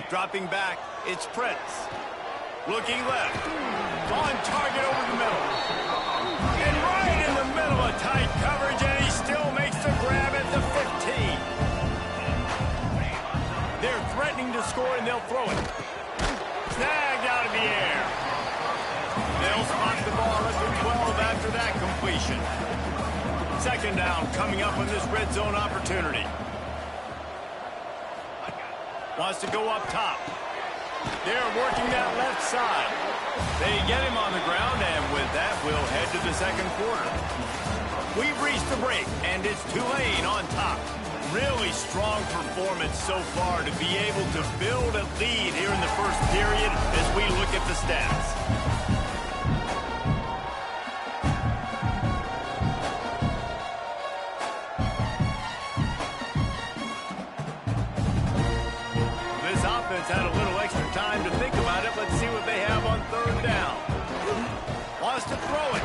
Dropping back, it's Prince. Looking left. On target over the middle. And right in the middle of tight coverage, and he still makes the grab at the 15. They're threatening to score, and they'll throw it. Snagged out of the air. They'll spot the ball at the 12 after that completion. Second down coming up on this red zone opportunity. Wants to go up top. They're working that left side. They get him on the ground, and with that, we'll head to the second quarter. We've reached the break, and it's Tulane on top. Really strong performance so far to be able to build a lead here in the first period as we look at the stats. Had a little extra time to think about it. Let's see what they have on third down. Wants to throw it.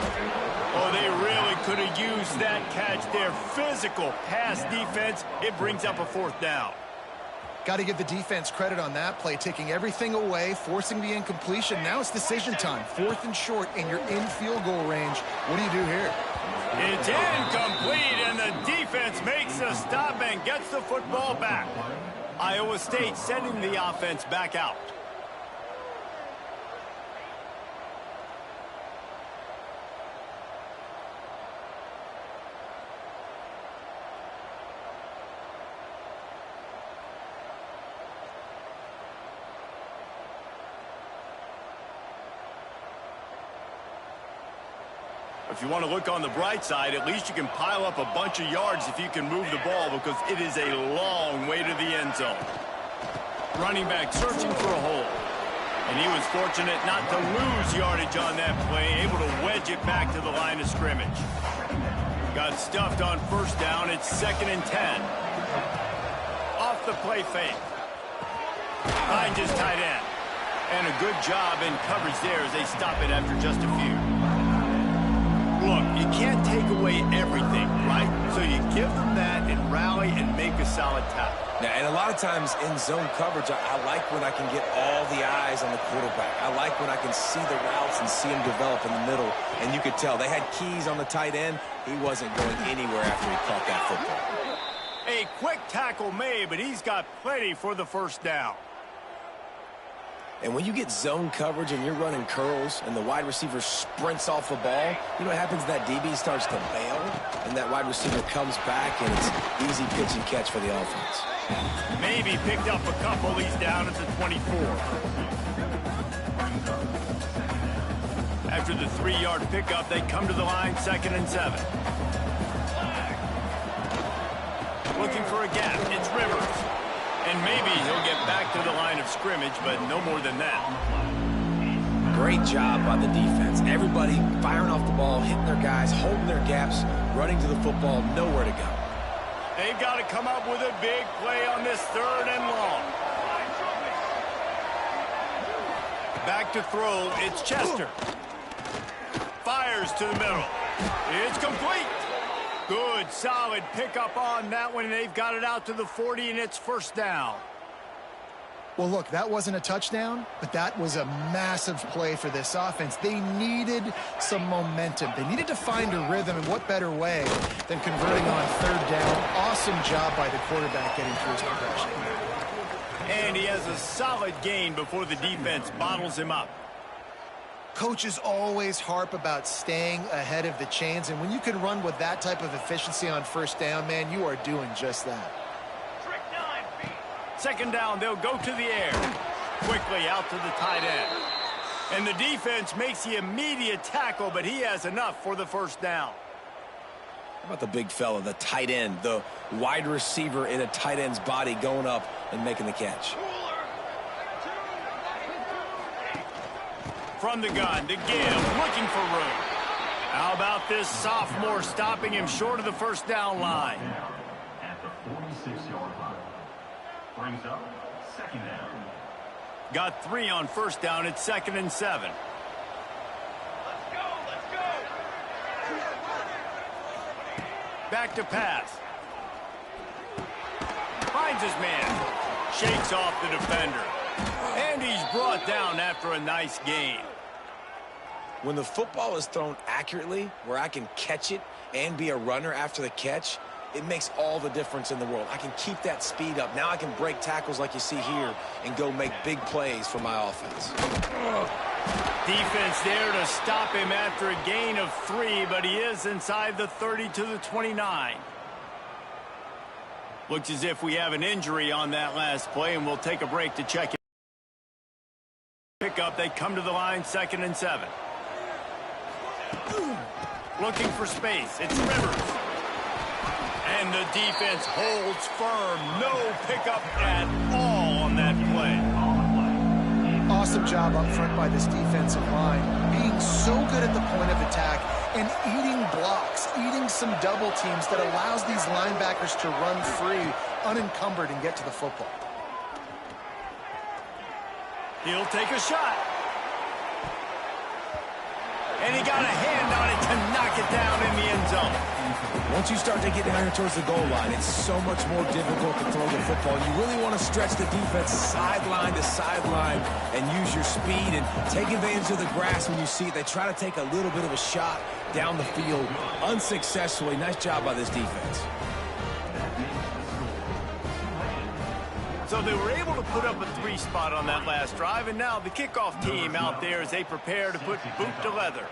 Oh, they really could have used that catch there. Physical pass defense. It brings up a fourth down. Got to give the defense credit on that play, taking everything away, forcing the incompletion. Now it's decision time. Fourth and short, and you're in field goal range. What do you do here? It's incomplete, and the defense makes a stop and gets the football back. Iowa State sending the offense back out. If you want to look on the bright side, at least you can pile up a bunch of yards if you can move the ball, because it is a long way to the end zone. Running back searching for a hole. And he was fortunate not to lose yardage on that play, able to wedge it back to the line of scrimmage. Got stuffed on first down. It's 2nd and 10. Off the play fake. Finds his tight end. And a good job in coverage there as they stop it after just a few. Look, you can't take away everything, right? So you give them that and rally and make a solid tackle. Now, and a lot of times in zone coverage, I like when I can get all the eyes on the quarterback. I like when I can see the routes and see him develop in the middle. And you could tell they had keys on the tight end. He wasn't going anywhere after he caught that football. A quick tackle made, but he's got plenty for the first down. And when you get zone coverage and you're running curls and the wide receiver sprints off the ball, you know what happens? That DB starts to bail, and that wide receiver comes back, and it's easy pitch and catch for the offense. Maybe picked up a couple. He's down at the 24. After the 3-yard pickup, they come to the line, 2nd and 7. Looking for a gap. It's Rivers. And maybe he'll get back to the line of scrimmage, but no more than that. Great job by the defense. Everybody firing off the ball, hitting their guys, holding their gaps, running to the football, nowhere to go. They've got to come up with a big play on this 3rd and long. Back to throw, it's Chester. Fires to the middle. It's complete. Good, solid pickup on that one, and they've got it out to the 40, and it's first down. Well, look, that wasn't a touchdown, but that was a massive play for this offense. They needed some momentum. They needed to find a rhythm, and what better way than converting on 3rd down. Awesome job by the quarterback getting through his progression. And he has a solid gain before the defense bottles him up. Coaches always harp about staying ahead of the chains, and when you can run with that type of efficiency on first down, man, you are doing just that. 2nd down, they'll go to the air. Quickly out to the tight end. And the defense makes the immediate tackle, but he has enough for the first down. How about the big fella, the tight end, the wide receiver in a tight end's body going up and making the catch? From the gun to give, looking for room. How about this sophomore stopping him short of the first down line? At the 46-yard line. Brings up 2nd down. Got 3 on first down. It's 2nd and 7. Let's go. Back to pass. Finds his man. shakes off the defender. And he's brought down after a nice gain. When the football is thrown accurately, where I can catch it and be a runner after the catch, it makes all the difference in the world. I can keep that speed up. Now I can break tackles like you see here and go make big plays for my offense. Defense there to stop him after a gain of 3, but he is inside the 30 to the 29. Looks as if we have an injury on that last play, and we'll take a break to check it. Pick up, they come to the line, 2nd and 7. Looking for space, it's Rivers. And the defense holds firm. No pickup at all on that play. Awesome job up front by this defensive line, being so good at the point of attack and eating blocks, eating some double teams that allows these linebackers to run free, unencumbered, and get to the football. He'll take a shot. And he got a hand on it to knock it down in the end zone. Once you start to get down here towards the goal line, it's so much more difficult to throw the football. You really want to stretch the defense sideline to sideline and use your speed and take advantage of the grass when you see it. They try to take a little bit of a shot down the field unsuccessfully. Nice job by this defense. So they were able to put up a 3 spot on that last drive, and now the kickoff team out there as they prepare to put boot to leather.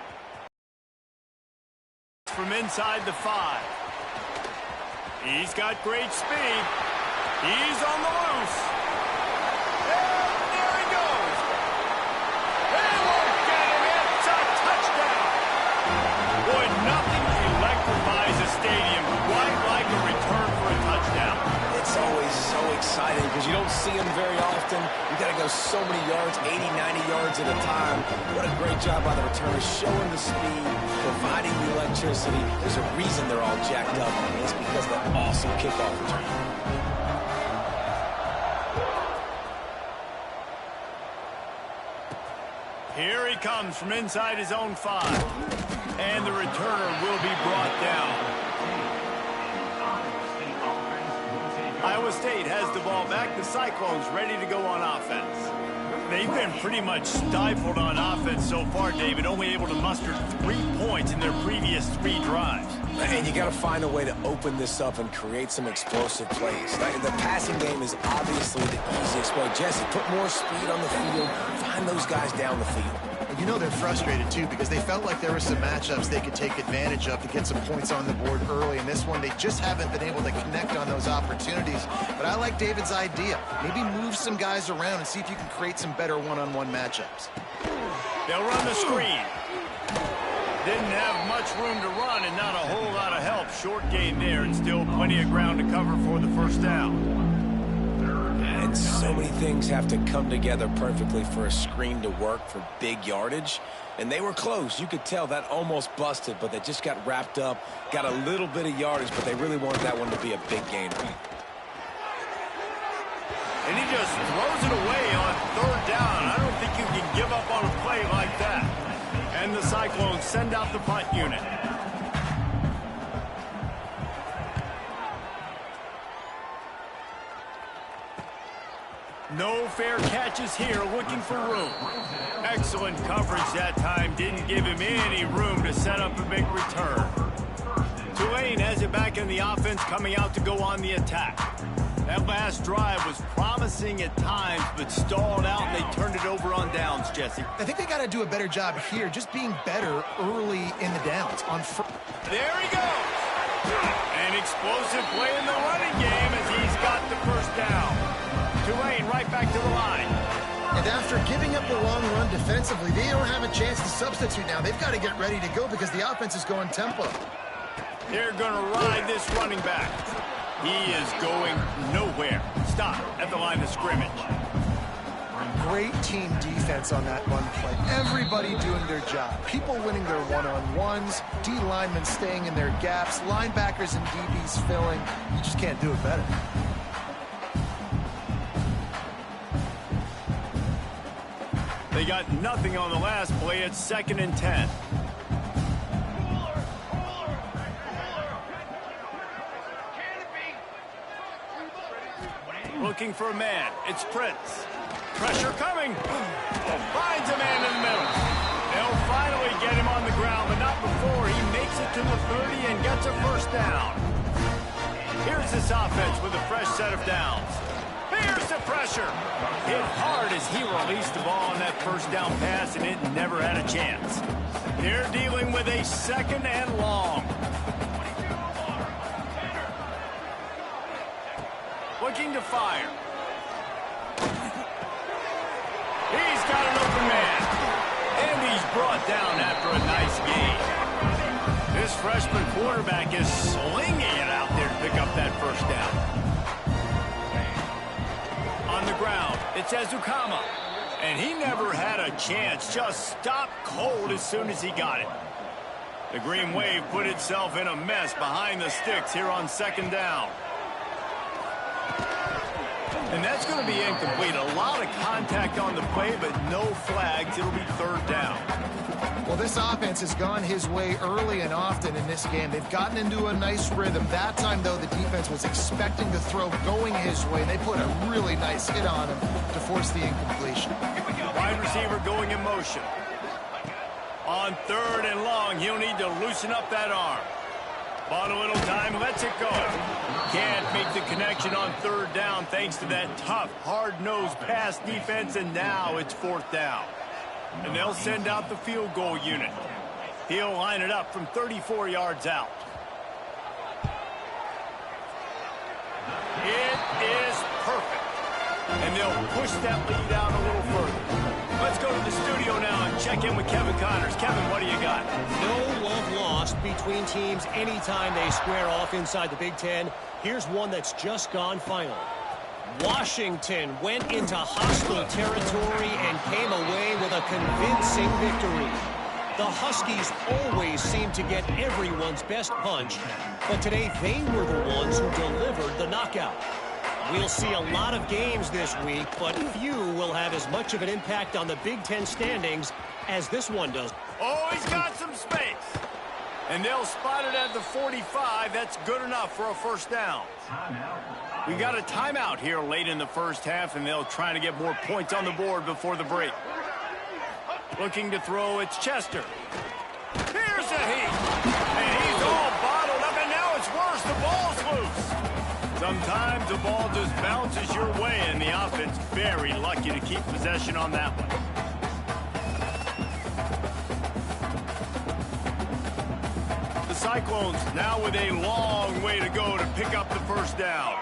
From inside the 5. He's got great speed. He's on the loose. And there he goes. They won't get him. It's a touchdown. Boy, nothing electrifies a stadium quite like a return for a touchdown. It's always so exciting because you don't see them very often. You got to go so many yards, 80, 90 yards at a time. What a great job by the returners, showing the speed, providing the electricity. There's a reason they're all jacked up, and it's because of that awesome kickoff return. Here he comes from inside his own 5. And the returner will be brought down. Iowa State has the ball back. The Cyclones ready to go on offense. They've been pretty much stifled on offense so far, David, only able to muster 3 points in their previous 3 drives. And you got to find a way to open this up and create some explosive plays. The passing game is obviously the easiest way. Jesse, put more speed on the field. Find those guys down the field. You know they're frustrated, too, because they felt like there were some matchups they could take advantage of to get some points on the board early. In this one, they just haven't been able to connect on those opportunities. But I like David's idea. Maybe move some guys around and see if you can create some better one-on-one matchups. They'll run the screen. Didn't have much room to run and not a whole lot of help. Short gain there and still plenty of ground to cover for the first down. And so many things have to come together perfectly for a screen to work for big yardage. And they were close. You could tell that almost busted, but they just got wrapped up, got a little bit of yardage, but they really wanted that one to be a big gain. And he just throws it away on 3rd down. I don't think you can give up on a play like that. And the Cyclones send out the punt unit. No fair catches here, looking for room. Excellent coverage that time. Didn't give him any room to set up a big return. Tulane has it back in the offense, coming out to go on the attack. That last drive was promising at times, but stalled out, and they turned it over on downs, Jesse. I think they got to do a better job here, just being better early in the downs. There he goes. An explosive play in the running game as he's got the first down. Tulane right back to the line. And after giving up the long run defensively, they don't have a chance to substitute now. They've got to get ready to go because the offense is going tempo. They're going to ride this running back. He is going nowhere. Stop at the line of scrimmage. Great team defense on that run play. Everybody doing their job. People winning their one-on-ones, D linemen staying in their gaps, linebackers and DBs filling. You just can't do it better. They got nothing on the last play. It's 2nd and 10. looking for a man. It's Prince. Pressure coming. Finds a man in the middle. They'll finally get him on the ground, but not before he makes it to the 30 and gets a first down. Here's this offense with a fresh set of downs. Here's the pressure. Hit hard as he released the ball on that first down pass, and it never had a chance. They're dealing with a 2nd and long. Looking to fire. He's got an open man. And he's brought down after a nice gain. This freshman quarterback is slinging it out there to pick up that first down. On the ground, it's Ezukama. And he never had a chance. Just stopped cold as soon as he got it. The Green Wave put itself in a mess behind the sticks here on 2nd down. And that's going to be incomplete. A lot of contact on the play, but no flags. It'll be 3rd down. Well, this offense has gone his way early and often in this game. They've gotten into a nice rhythm. That time, though, the defense was expecting the throw going his way. They put a really nice hit on him to force the incompletion. Wide receiver going in motion. On 3rd and long, he'll need to loosen up that arm. Bought a little time, lets it go. Can't make the connection on 3rd down thanks to that tough, hard-nosed pass defense, and now it's 4th down. And they'll send out the field goal unit. He'll line it up from 34 yards out. It is perfect. And they'll push that lead out a little further. Let's go to the studio now and check in with Kevin Connors. Kevin, what do you got? No love lost between teams anytime they square off inside the Big Ten. Here's one that's just gone final. Washington went into hostile territory and came away with a convincing victory. The Huskies always seem to get everyone's best punch, but today they were the ones who delivered the knockout. We'll see a lot of games this week, but few will have as much of an impact on the Big Ten standings as this one does. Oh, he's got some space. And they'll spot it at the 45. That's good enough for a first down. We got a timeout here late in the first half, and they'll try to get more points on the board before the break. Looking to throw, it's Chester. Here's a heat. And he's all bottled up, and now it's worse. The ball's loose. Sometimes the ball just bounces your way, and the offense very lucky to keep possession on that one. The Cyclones now with a long way to go to pick up the first down.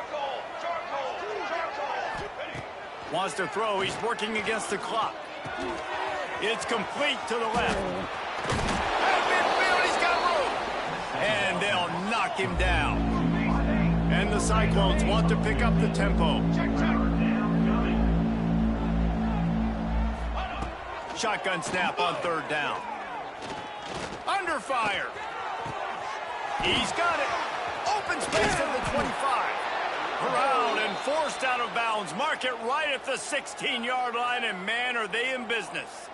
Wants to throw. He's working against the clock. It's complete to the left. At midfield, he's got room. And they'll knock him down. And the Cyclones want to pick up the tempo. Shotgun snap on 3rd down. Under fire. He's got it. Open space at the 25. Around and forced out of bounds. Mark it right at the 16-yard line, and man, are they in business.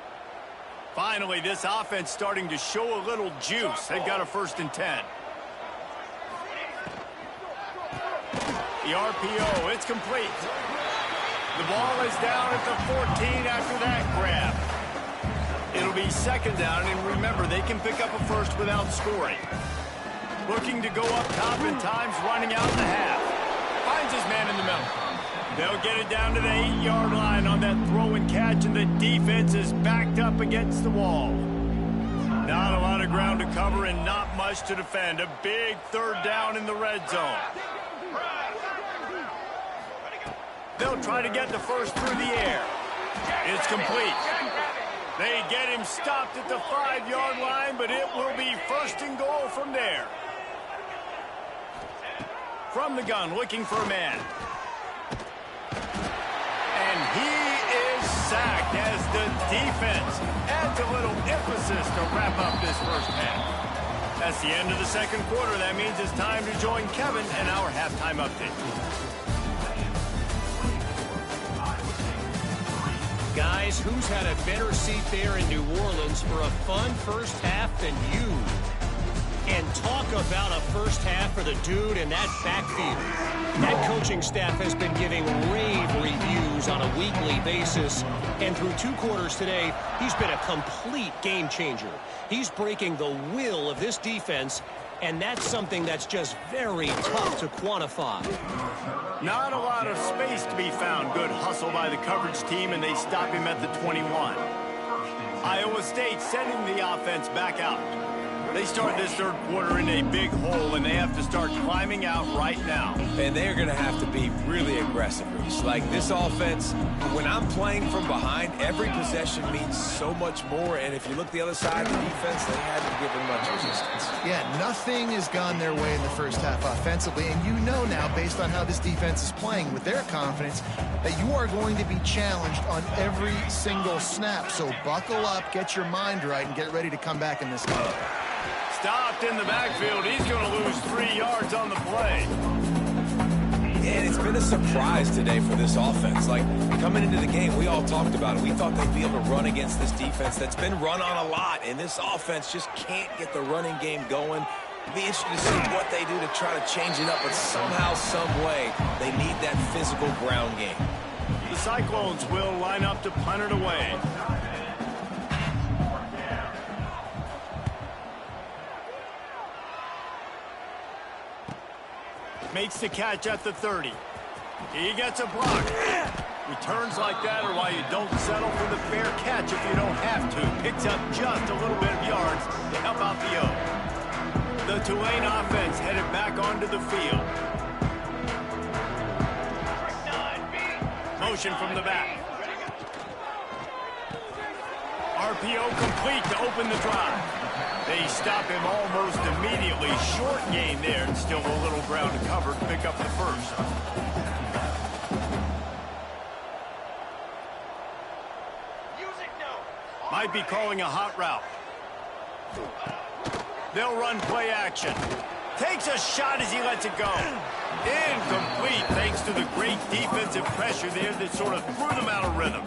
Finally, this offense starting to show a little juice. They've got a 1st and 10. The RPO, it's complete. The ball is down at the 14 after that grab. It'll be 2nd down, and remember, they can pick up a first without scoring. Looking to go up top and times running out in the half. Finds his man in the middle. They'll get it down to the 8-yard line on that throw and catch, and the defense is backed up against the wall. Not a lot of ground to cover and not much to defend. A big 3rd down in the red zone. They'll try to get the first through the air. It's complete. They get him stopped at the 5-yard line, but it will be 1st and goal from there. From the gun, looking for a man. And he is sacked as the defense adds a little emphasis to wrap up this first half. That's the end of the 2nd quarter. That means it's time to join Kevin and our halftime update. Guys, who's had a better seat there in New Orleans for a fun first half than you? And talk about a first half for the dude in that backfield. That coaching staff has been giving rave reviews on a weekly basis. And through 2 quarters today, he's been a complete game changer. He's breaking the will of this defense, and that's something that's just very tough to quantify. Not a lot of space to be found. Good hustle by the coverage team, and they stop him at the 21. Iowa State sending the offense back out. They start this 3rd quarter in a big hole, and they have to start climbing out right now. And they're going to have to be really aggressive, Reese. Like this offense, when I'm playing from behind, every possession means so much more. And if you look the other side of the defense, they haven't given much resistance. Yeah, nothing has gone their way in the first half offensively. And you know now, based on how this defense is playing with their confidence, that you are going to be challenged on every single snap. So buckle up, get your mind right, and get ready to come back in this game. Stopped in the backfield. He's going to lose 3 yards on the play. And it's been a surprise today for this offense. Like, coming into the game, we all talked about it. We thought they'd be able to run against this defense that's been run on a lot, and this offense just can't get the running game going. It'll be interesting to see what they do to try to change it up, but somehow, some way, they need that physical ground game. The Cyclones will line up to punt it away. Makes the catch at the 30. He gets a block. Returns like that are why you don't settle for the fair catch if you don't have to. Picks up just a little bit of yards to help out the O. The Tulane offense headed back onto the field. Motion from the back. RPO complete to open the drive. They stop him almost immediately. Short gain there, and still a little ground to cover to pick up the first. Might be calling a hot route. They'll run play action. Takes a shot as he lets it go. Incomplete thanks to the great defensive pressure there that sort of threw them out of rhythm.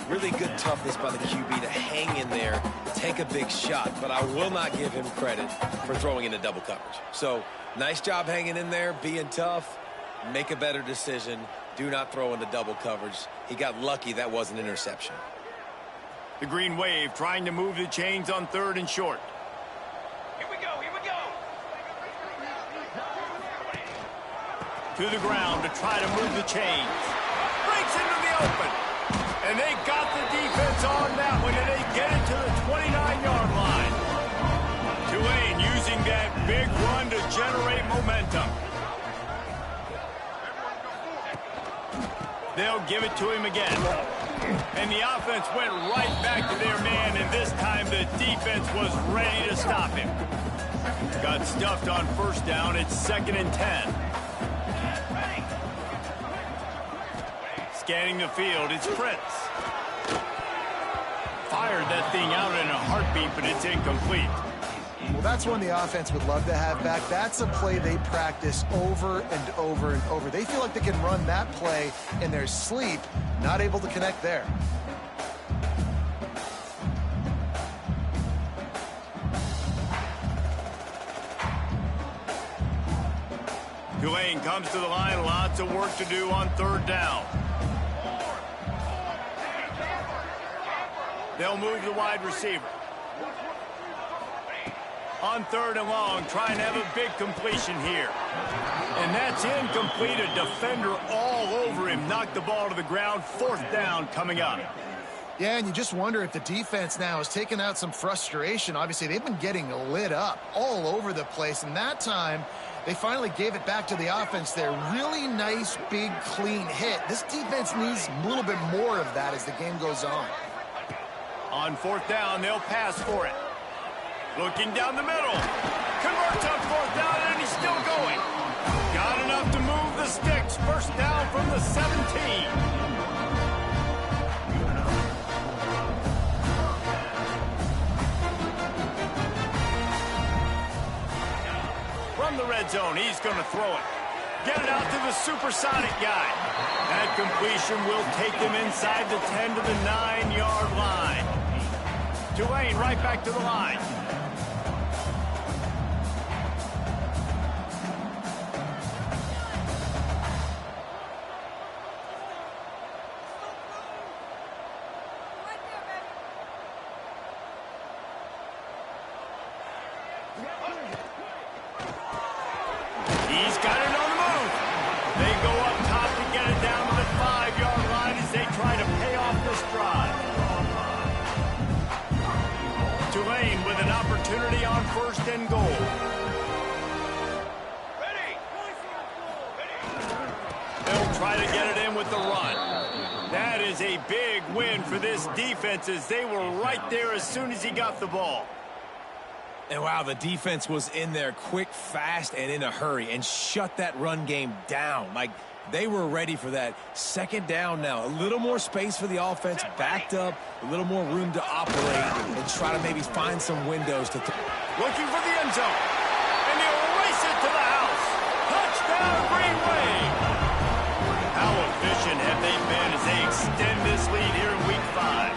Really good toughness by the QB to hang in there, take a big shot, but I will not give him credit for throwing into double coverage. So, nice job hanging in there, being tough, make a better decision, do not throw into double coverage. He got lucky that was an interception. The Green Wave trying to move the chains on 3rd and short. Here we go, here we go. To the ground to try to move the chains. Breaks into the open. And they got the defense on that one, and they get it to the 29-yard line. Tulane using that big run to generate momentum. They'll give it to him again. And the offense went right back to their man, and this time the defense was ready to stop him. Got stuffed on 1st down. It's 2nd and 10. Scanning the field, it's Prince. Fired that thing out in a heartbeat, but it's incomplete. Well, that's one the offense would love to have back. That's a play they practice over and over and over. They feel like they can run that play in their sleep, not able to connect there. Tulane comes to the line, lots of work to do on 3rd down. They'll move the wide receiver. On 3rd and long, trying to have a big completion here. And that's incomplete. A defender all over him. Knocked the ball to the ground. 4th down coming up. Yeah, and you just wonder if the defense now has taken out some frustration. Obviously, they've been getting lit up all over the place. And that time, they finally gave it back to the offense there. Really nice, big, clean hit. This defense needs a little bit more of that as the game goes on. On 4th down, they'll pass for it. Looking down the middle. Converts on 4th down, and he's still going. Got enough to move the sticks. 1st down from the 17. From the red zone, he's going to throw it. Get it out to the supersonic guy. That completion will take them inside the 10 to the 9-yard line. Tulane right back to the line. He's got it on the move. They go up top to get it down to the 5-yard line as they try to pay off this drive. Tulane with an opportunity on 1st and goal. They'll try to get it in with the run. That is a big win for this defense as they were right there as soon as he got the ball. And wow, the defense was in there quick, fast, and in a hurry and shut that run game down. Like, they were ready for that. 2nd down now. A little more space for the offense, backed up, a little more room to operate and try to maybe find some windows to looking for the end zone. And he'll race it to the house. Touchdown, Green Wave. How efficient have they been as they extend this lead here in Week 5?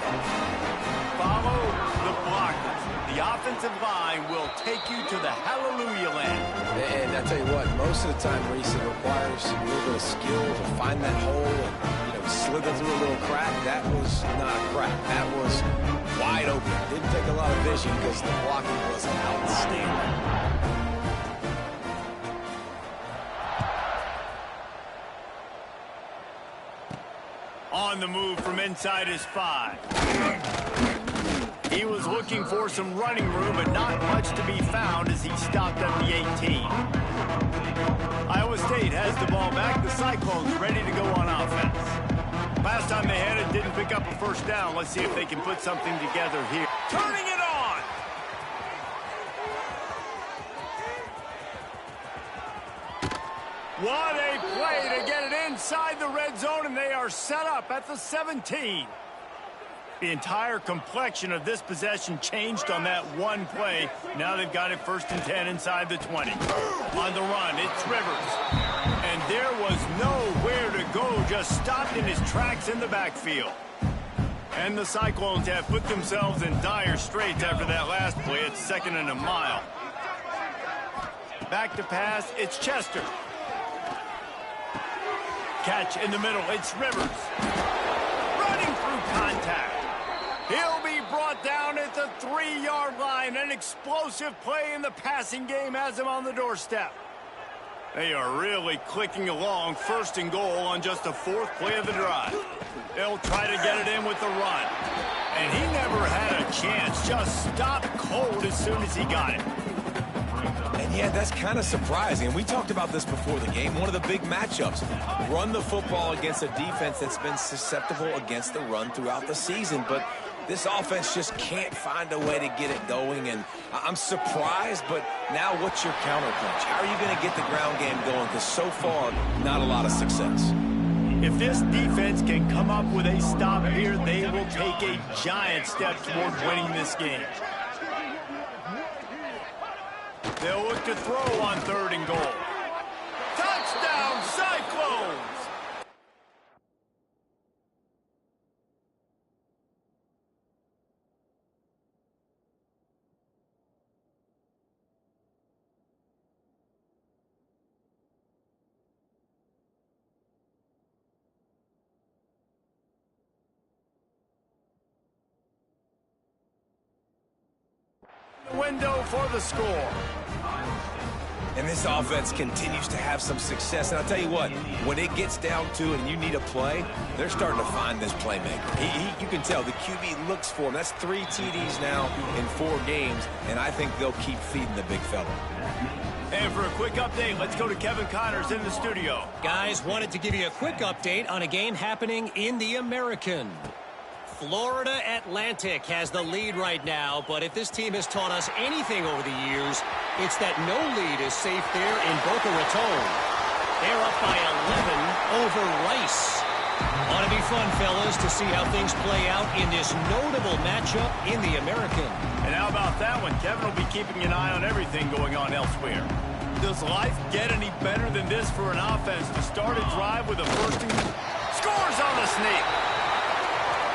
Follow the blockers. The offensive line will take you to the hallelujah land. And I tell you what, most of the time, Reese, it requires a little bit of skill to find that hole and, slither through a little crack. That was not a crack. That was wide open. Didn't take a lot of vision because the blocking was outstanding. On the move from inside his 5. He was looking for some running room, but not much to be found as he stopped at the 18. Iowa State has the ball back. The Cyclones ready to go on offense. Last time they had it, didn't pick up a 1st down. Let's see if they can put something together here. Turning it on! What a play to get it inside the red zone, and they are set up at the 17. The entire complexion of this possession changed on that one play. Now they've got it 1st and 10 inside the 20. On the run, it's Rivers. And there was nowhere to go, just stopped in his tracks in the backfield. And the Cyclones have put themselves in dire straits after that last play. It's 2nd and a mile. Back to pass, it's Chester. Catch in the middle, it's Rivers. Running through contact. He'll be brought down at the 3-yard line. An explosive play in the passing game has him on the doorstep. They are really clicking along. 1st and goal on just the 4th play of the drive. They'll try to get it in with the run. And he never had a chance. Just stopped cold as soon as he got it. And yeah, that's kind of surprising. We talked about this before the game. One of the big matchups. Run the football against a defense that's been susceptible against the run throughout the season. But this offense just can't find a way to get it going. And I'm surprised, but now what's your counterpunch? How are you going to get the ground game going? Because so far, not a lot of success. If this defense can come up with a stop here, they will take a giant step toward winning this game. They'll look to throw on 3rd and goal. Touchdown, Cyclones! Window for the score. And this offense continues to have some success. And I'll tell you what, when it gets down to it and you need a play, they're starting to find this playmaker. You can tell the QB looks for him. That's 3 TDs now in 4 games, and I think they'll keep feeding the big fella. And for a quick update, let's go to Kevin Connors in the studio. Guys, wanted to give you a quick update on a game happening in the American. Florida Atlantic has the lead right now, but if this team has taught us anything over the years, it's that no lead is safe there in Boca Raton. They're up by 11 over Rice. Ought to be fun, fellas, to see how things play out in this notable matchup in the American. And how about that one? Kevin will be keeping an eye on everything going on elsewhere. Does life get any better than this for an offense to start a drive with a 1st and scores on the sneak?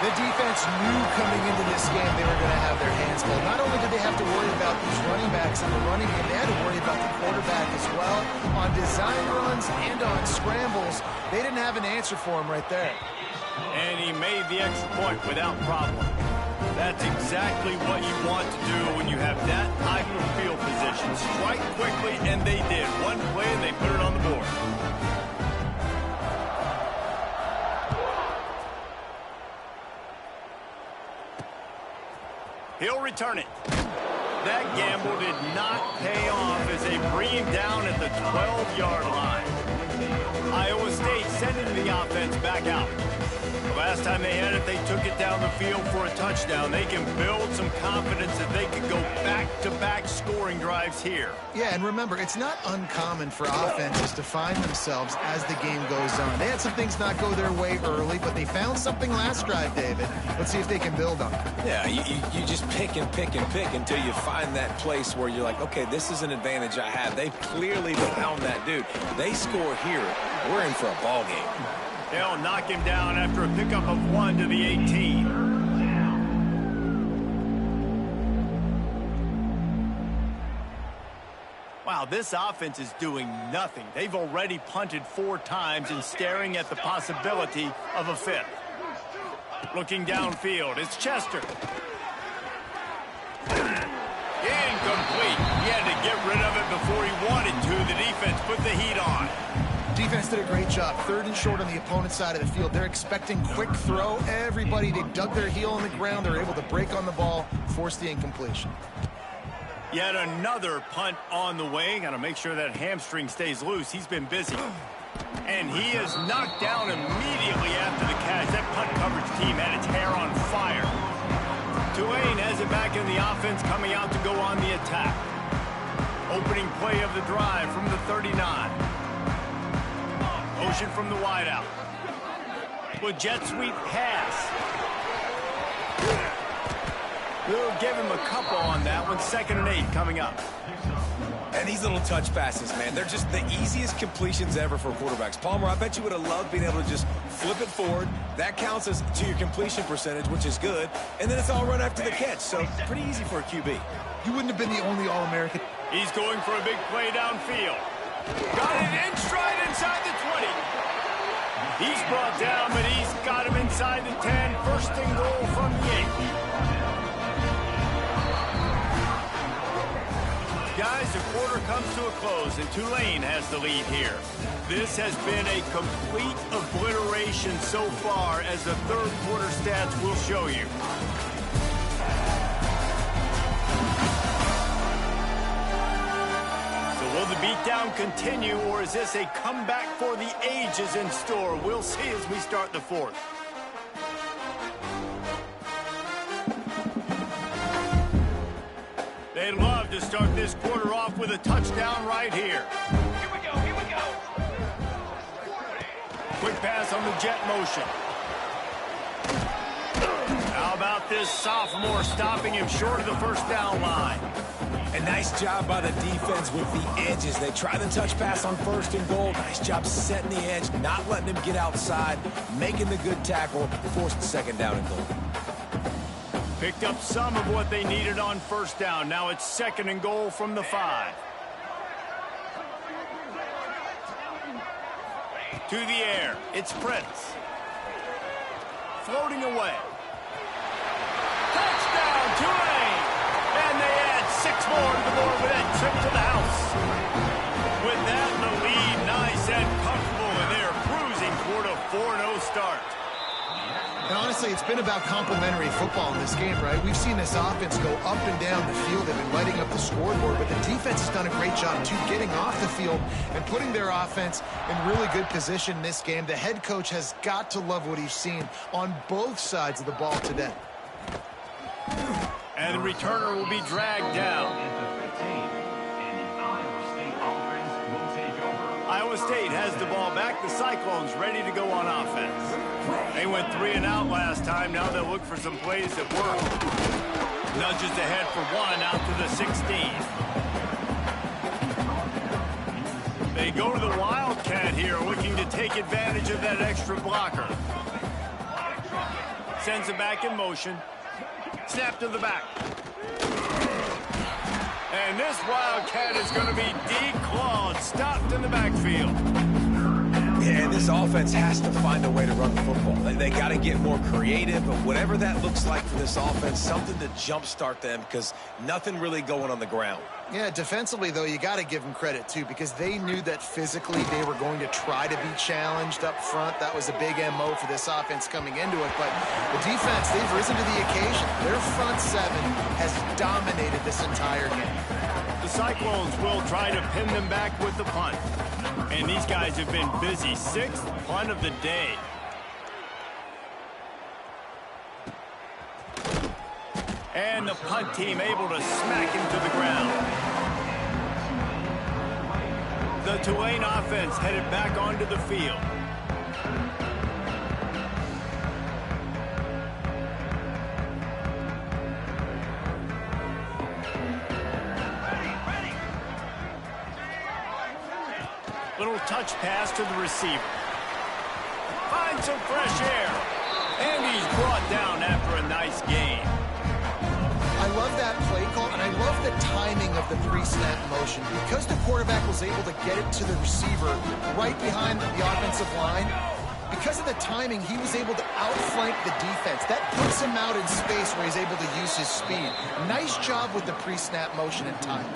The defense knew coming into this game they were going to have their hands full. Not only did they have to worry about these running backs in the running game, they had to worry about the quarterback as well. On design runs and on scrambles, they didn't have an answer for him right there. And he made the extra point without problem. That's exactly what you want to do when you have that type of field position. Strike quickly, and they did. One play, and they put it on the board. He'll return it. That gamble did not pay off as they bring him down at the 12-yard line. Iowa State sending the offense back out. The last time they had it, they took it down the field for a touchdown. They can build some confidence that they could go back-to-back scoring drives here. Yeah, and remember, it's not uncommon for offenses to find themselves as the game goes on. They had some things not go their way early, but they found something last drive, David. Let's see if they can build on it. Yeah, you just pick and pick and pick until you find that place where you're like, okay, this is an advantage I have. They clearly found that dude. They score here, we're in for a ball game. They'll knock him down after a pickup of 1 to the 18. Wow, this offense is doing nothing. They've already punted 4 times and staring at the possibility of a 5th. Looking downfield, it's Chester. Incomplete. He had to get rid of it before he wanted to. The defense put the heat on. Defense did a great job. 3rd and short on the opponent's side of the field. They're expecting quick throw. Everybody, they dug their heel on the ground. They're able to break on the ball, force the incompletion. Yet another punt on the way. Got to make sure that hamstring stays loose. He's been busy. And he is knocked down immediately after the catch. That punt coverage team had its hair on fire. Tulane has it back in the offense, coming out to go on the attack. Opening play of the drive from the 39. Motion from the wideout. With jet sweep pass. We'll give him a couple on that one. 2nd and 8 coming up. And these little touch passes, man, they're just the easiest completions ever for quarterbacks. Palmer, I bet you would have loved being able to just flip it forward. That counts as to your completion percentage, which is good. And then it's all run after the catch, so pretty easy for a QB. You wouldn't have been the only All-American. He's going for a big play downfield. Got it in stride inside the 20. He's brought down, but he's got him inside the 10. 1st and goal from the 8. Guys, the quarter comes to a close, and Tulane has the lead here. This has been a complete obliteration so far, as the 3rd quarter stats will show you. So will the beatdown continue, or is this a comeback for the ages in store? We'll see as we start the 4th. They'd love to start this quarter off with a touchdown right here. Here we go, here we go. Quick pass on the jet motion. How about this sophomore stopping him short of the 1st down line? A nice job by the defense with the edges. They try the touch pass on 1st and goal. Nice job setting the edge, not letting him get outside, making the good tackle, forced 2nd down and goal. Picked up some of what they needed on 1st down. Now it's 2nd and goal from the 5. To the air, it's Prince. Floating away. Touchdown, Tulane! And they add 6 more to the board with that trip to the house. With that in the lead, nice and comfortable, and they are cruising toward a 4-0 start. And honestly, it's been about complementary football in this game, right? We've seen this offense go up and down the field. They've been lighting up the scoreboard, but the defense has done a great job, too, getting off the field and putting their offense in really good position in this game. The head coach has got to love what he's seen on both sides of the ball today. And the returner will be dragged down. Iowa State has the ball back. The Cyclones ready to go on offense. They went 3 and out last time. Now they'll look for some plays that work. Nudges ahead for 1 out to the 16. They go to the Wildcat here, looking to take advantage of that extra blocker. Sends it back in motion. Snap to the back. And this Wildcat is going to be declawed, stopped in the backfield. Yeah, Yeah, and this offense has to find a way to run the football. They got to get more creative, but whatever that looks like for this offense, something to jumpstart them because nothing really going on the ground. Yeah, defensively, though, you got to give them credit, too, because they knew that physically they were going to try to be challenged up front. That was a big MO for this offense coming into it. But the defense, they've risen to the occasion. Their front seven has dominated this entire game. The Cyclones will try to pin them back with the punt. And these guys have been busy. Sixth punt of the day. And the punt team able to smack him to the ground. The Tulane offense headed back onto the field. Little touch pass to the receiver. Finds some fresh air. And he's brought down after a nice gain. I love that play call, and I love the timing of the pre-snap motion. Because the quarterback was able to get it to the receiver right behind the offensive line, because of the timing, he was able to outflank the defense. That puts him out in space where he's able to use his speed. Nice job with the pre-snap motion and timing.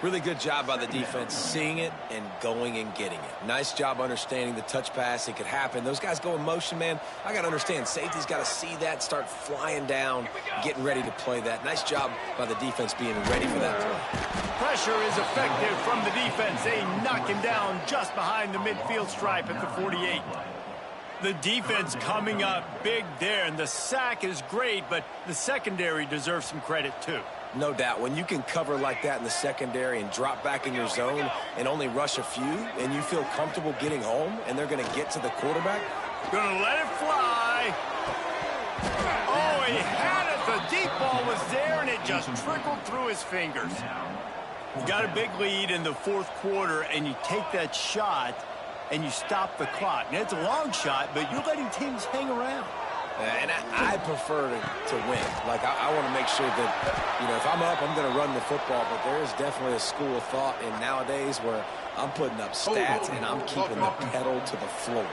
Really good job by the defense seeing it and going and getting it. Nice job understanding the touch pass. It could happen. Those guys go in motion, man. I got to understand. Safety's got to see that, start flying down, getting ready to play that. Nice job by the defense being ready for that play. Pressure is effective from the defense. They knock him down just behind the midfield stripe at the 48. The defense coming up big there, and the sack is great, but the secondary deserves some credit too. No doubt. When you can cover like that in the secondary and drop back in your zone and only rush a few, and you feel comfortable getting home, and they're going to get to the quarterback. Gonna let it fly. Oh, he had it. The deep ball was there, and it just trickled through his fingers. You got a big lead in the fourth quarter, and you take that shot, and you stop the clock. Now, it's a long shot, but you're letting teams hang around. And I prefer to win. Like, I want to make sure that, you know, if I'm up, I'm going to run the football. But there is definitely a school of thought in nowadays where I'm putting up stats and I'm keeping the pedal to the floor.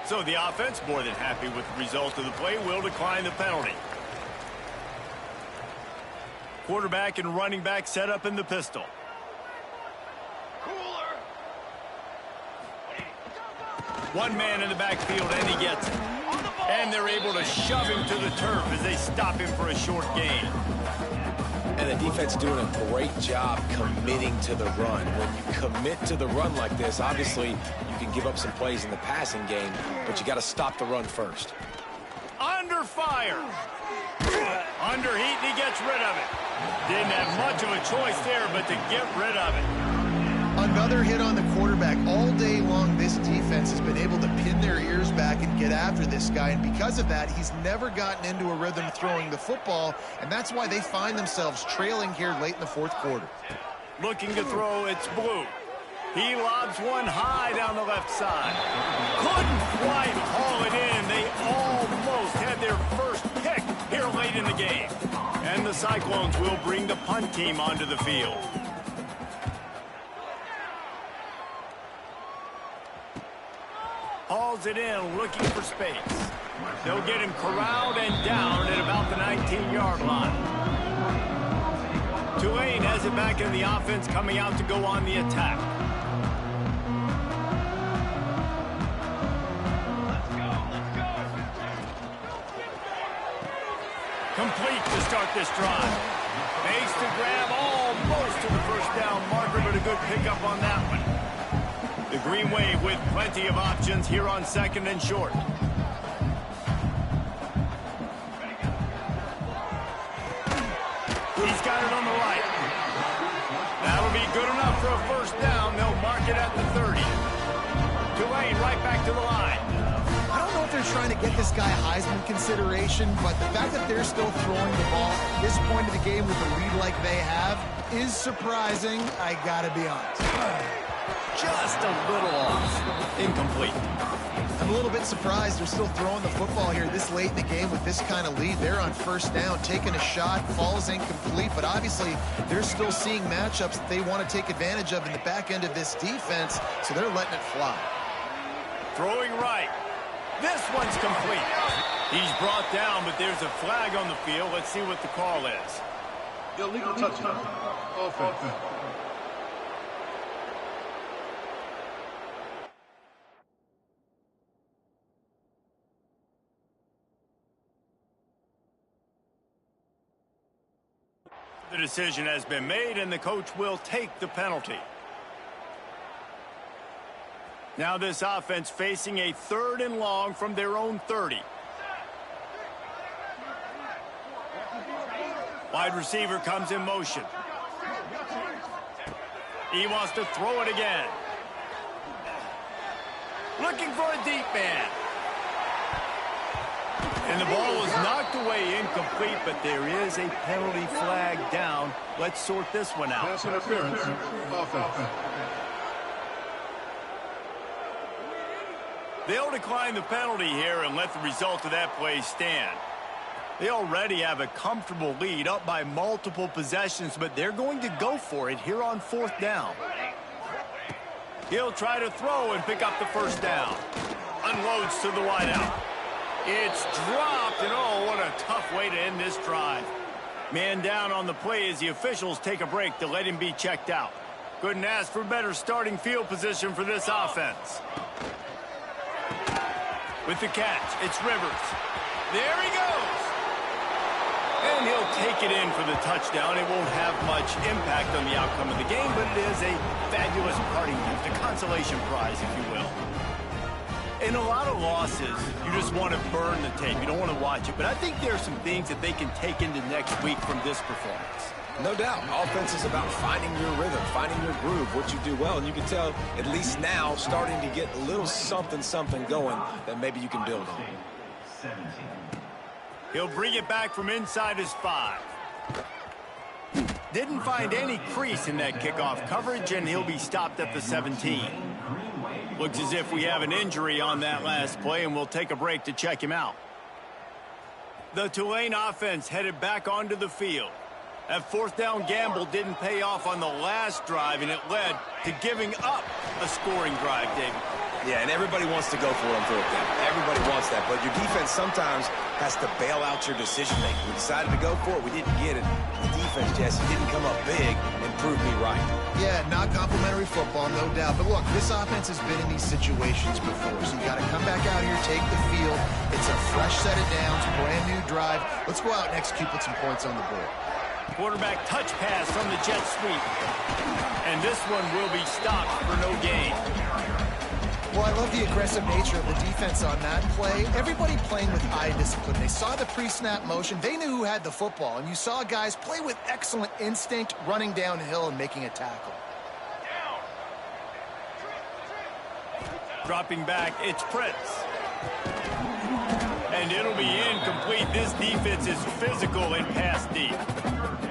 So the offense, more than happy with the result of the play, will decline the penalty. Quarterback and running back set up in the pistol. One man in the backfield, and he gets it. And they're able to shove him to the turf as they stop him for a short gain. And the defense doing a great job committing to the run. When you commit to the run like this, obviously you can give up some plays in the passing game, but you got to stop the run first. Under fire. Under heat, and he gets rid of it. Didn't have much of a choice there, but to get rid of it. Another hit on the quarterback. All day long, this defense has been able to pin their ears back and get after this guy, and because of that, he's never gotten into a rhythm throwing the football, and that's why they find themselves trailing here late in the fourth quarter. Looking to throw, it's Blue. He lobs one high down the left side. Couldn't quite haul it in. They almost had their first pick here late in the game. And the Cyclones will bring the punt team onto the field. Hauls it in, looking for space. They'll get him corralled and down at about the 19-yard line. Tulane has it back in the offense, coming out to go on the attack. Complete to start this drive. Makes the grab almost to the first down marker, but a good pickup on that one. The Green Wave with plenty of options here on second and short. He's got it on the right. That'll be good enough for a first down. They'll mark it at the 30. Tulane right back to the line. I don't know if they're trying to get this guy Heisman consideration, but the fact that they're still throwing the ball at this point of the game with a lead like they have is surprising, I gotta be honest. Just a little off. Incomplete. I'm a little bit surprised they're still throwing the football here this late in the game with this kind of lead. They're on first down, taking a shot, falls incomplete, but obviously they're still seeing matchups that they want to take advantage of in the back end of this defense, so they're letting it fly. Throwing right. This one's complete. He's brought down, but there's a flag on the field. Let's see what the call is. Illegal touchdown. Offense. The decision has been made, and the coach will take the penalty. Now this offense facing a 3rd and long from their own 30. Wide receiver comes in motion. He wants to throw it again. Looking for a deep man. And the ball was knocked away incomplete, but there is a penalty flag down. Let's sort this one out. Pass interference. Offense. They'll decline the penalty here and let the result of that play stand. They already have a comfortable lead, up by multiple possessions, but they're going to go for it here on 4th down. He'll try to throw and pick up the first down. Unloads to the wideout. It's dropped, and oh, what a tough way to end this drive. Man down on the play as the officials take a break to let him be checked out. Couldn't ask for better starting field position for this offense. With the catch, it's Rivers. There he goes. And he'll take it in for the touchdown. It won't have much impact on the outcome of the game, but it is a fabulous parting gift, a consolation prize, if you will. In a lot of losses, you just want to burn the tape. You don't want to watch it. But I think there are some things that they can take into next week from this performance. No doubt. Offense is about finding your rhythm, finding your groove, what you do well. And you can tell, at least now, starting to get a little something going that maybe you can build on. He'll bring it back from inside his 5. Didn't find any crease in that kickoff coverage, and he'll be stopped at the 17. Looks as if we have an injury on that last play, and we'll take a break to check him out. The Tulane offense headed back onto the field. That 4th down gamble didn't pay off on the last drive, and it led to giving up a scoring drive, David. Yeah, and everybody wants to go for it on 4th down. Everybody wants that, but your defense sometimes has to bail out your decision-making. We decided to go for it. We didn't get it. The defense, Jesse, didn't come up big and prove me right. Yeah, not complimentary football, no doubt. But look, this offense has been in these situations before, so you got to come back out here, take the field. It's a fresh set of downs, brand new drive. Let's go out and execute, put some points on the board. Quarterback touch pass from the jet sweep. And this one will be stopped for no gain. Well, I love the aggressive nature of the defense on that play. Everybody playing with eye discipline. They saw the pre-snap motion. They knew who had the football. And you saw guys play with excellent instinct, running downhill and making a tackle. Dropping back, it's Prince. And it'll be incomplete. This defense is physical and pass deep.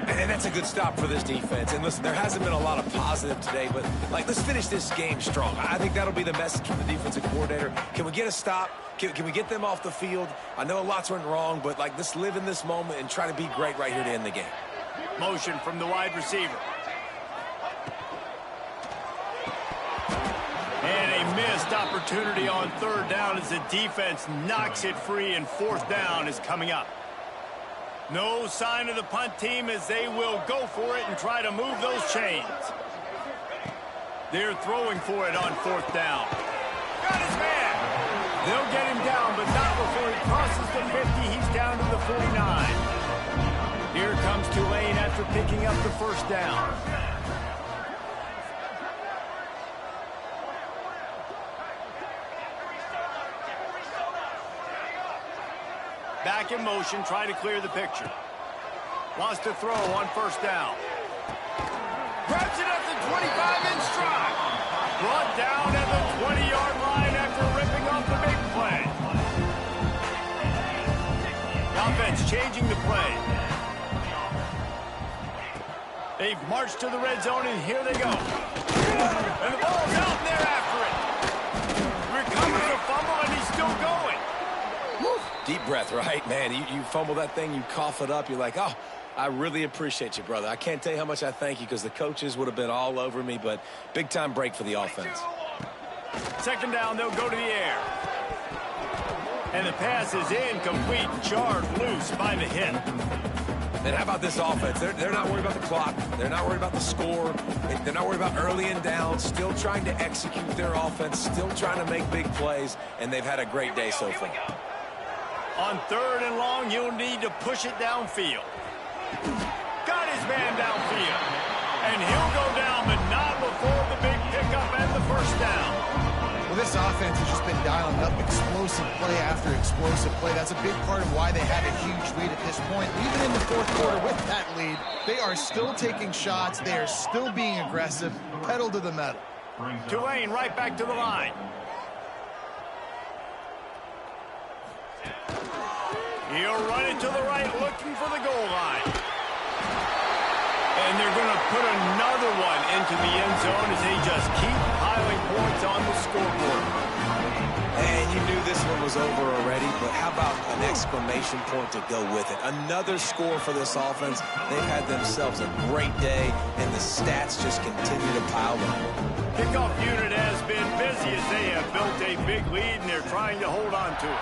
And that's a good stop for this defense. And listen, there hasn't been a lot of positive today, but let's finish this game strong. I think that'll be the message from the defensive coordinator. Can we get a stop? Can we get them off the field? I know lots went wrong, but let's live in this moment and try to be great right here to end the game. Motion from the wide receiver. And a missed opportunity on 3rd down as the defense knocks it free, and 4th down is coming up. No sign of the punt team as they will go for it and try to move those chains. They're throwing for it on 4th down. Got his man. They'll get him down, but not before he crosses the 50. He's down to the 49. Here comes Tulane after picking up the 1st down. Back in motion, trying to clear the picture. Wants to throw on 1st down. Grabs it at the 25 in stride. Brought down at the 20-yard line after ripping off the big play. Offense changing the play. They've marched to the red zone, and here they go. And the ball's out, and they're after it. Recovers the fumble, and he Deep breath, right? Man, you fumble that thing, you cough it up, you're like, oh, I really appreciate you, brother. I can't tell you how much I thank you because the coaches would have been all over me, but big-time break for the offense. Second down, they'll go to the air. And the pass is incomplete, jarred loose by the hit. And how about this offense? They're not worried about the clock. They're not worried about the score. They're not worried about early and down. Still trying to execute their offense. Still trying to make big plays. And they've had a great day so far. On 3rd and long, you'll need to push it downfield. Got his man downfield. And he'll go down, but not before the big pickup and the first down. Well, this offense has just been dialing up explosive play after explosive play. That's a big part of why they had a huge lead at this point. Even in the 4th quarter with that lead, they are still taking shots. They are still being aggressive. Pedal to the metal. Tulane right back to the line. He'll run it to the right, looking for the goal line. And they're going to put another one into the end zone as they just keep piling points on the scoreboard. And you knew this one was over already, but how about an exclamation point to go with it? Another score for this offense. They've had themselves a great day, and the stats just continue to pile up. Kickoff unit has been busy as they have built a big lead, and they're trying to hold on to it.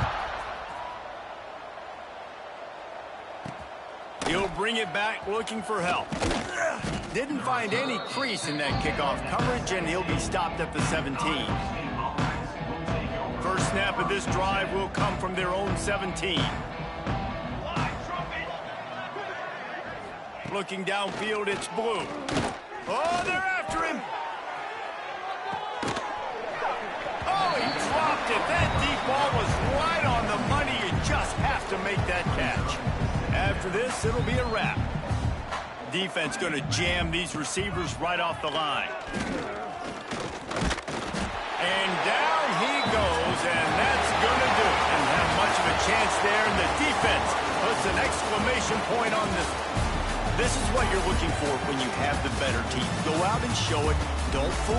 He'll bring it back looking for help. Didn't find any crease in that kickoff coverage, and he'll be stopped at the 17. First snap of this drive will come from their own 17. Looking downfield, it's Blue. Oh, they're after him. Oh, he dropped it. That deep ball was right on the money. You just have to make that catch. After this, it'll be a wrap. Defense going to jam these receivers right off the line. And down he goes, and that's going to do it. Didn't have much of a chance there, and the defense puts an exclamation point on this. This is what you're looking for when you have the better team. Go out and show it. Don't fool.